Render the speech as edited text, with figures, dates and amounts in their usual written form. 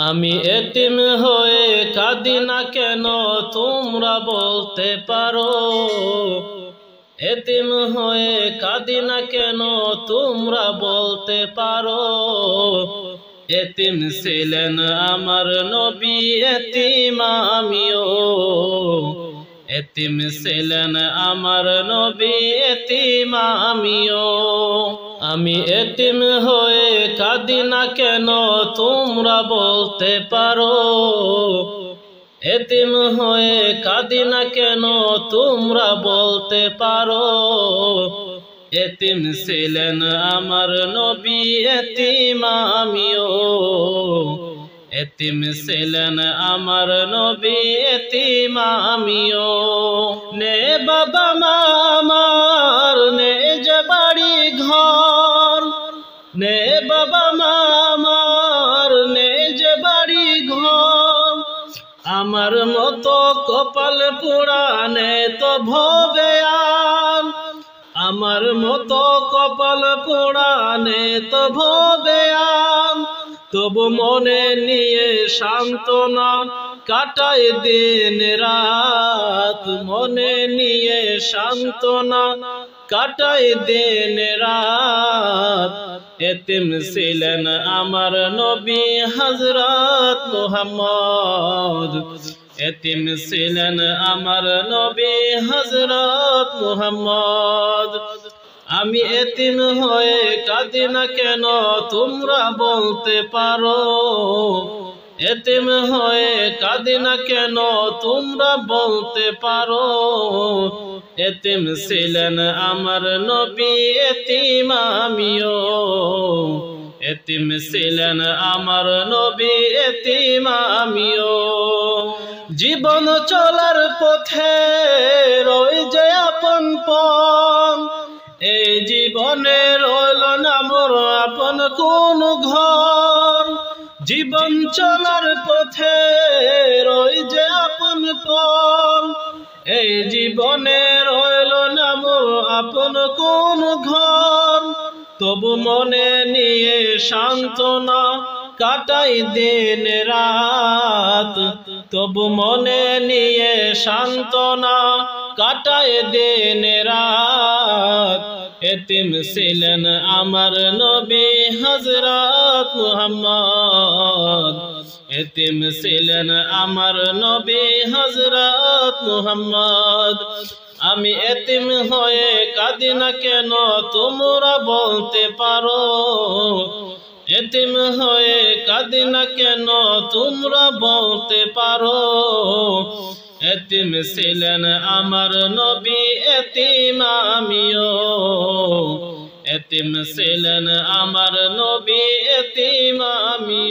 আমি এতিম হয়ে কাঁদি না কেন তোমরা বলতে পারো, এতিম হয়ে কাঁদি না কেন তোমরা বলতে পারো। এতিম ছিলেন আমার নবী, এতিম আমিও। এতিম ছিলেন আমার নবী, এতিম আমিও। আমি এতিম হয়ে কাঁদি না কেন তোমরা বলতে পারো, এতিম হয়ে কাঁদি না কেন তোমরা বলতে পারো। এতিম ছিলেন আমার নবী, এতিম আমিও। এতিম ছিলেন আমার নবী, এতিম আমিও। নে বাবা মা আমার, নে যে বাড়ি ঘর, নে বাবা মা আমার, নে যে বাড়ি ঘর। আমার মতো কপাল পোড়ানে তো ভবে আর, আমার মতো কপাল পোড়ানে তো ভবে আর। তবু মনে নিয়ে সান্ত্বনা কাটাই দিন রাত, মনে নিয়ে সান্ত্বনা কাটাই দিন রাত। এতিম ছিলেন আমার নবী হযরত মুহাম্মদ, এতিম ছিলেন আমার নবী হযরত মুহাম্মদ। আমি এতিম হয়ে কাঁদি না কেন তোমরা বলতে পারো, এতিম হয়ে কাঁদি না কেন তোমরা বলতে পারো। এতিম ছিলেন আমার নবী, এতিম আমিও। এতিম ছিলেন আমার নবী, এতিম আমিও। জীবন চলার পথে রই যে আপন পথ, এই জীবনে রইল না মোর আপন কোন ঘর। জীবন চলার পথে রই যে আপন পথ, এই জীবনে রইল না মোর আপন কোন ঘর। তবু মনে নিয়ে সান্ত্বনা কাটাই দিন রাত, তবু মনে নিয়ে সান্ত্বনা কাটাই দিন রাত। এতিম ছিলেন আমার নবী হযরত মুহাম্মদ, এতিম ছিলেন আমার নবী হযরত মুহাম্মদ। আমি এতিম হয়ে কাঁদি না কেন তোমরা বলতে পারো, এতিম হয়ে কাঁদি না কেন তোমরা বলতে পারো। এতিম ছিলেন আমার নবী, এতিম আমিও। এতিম ছিলেন আমার নবী, এতিম আমিও।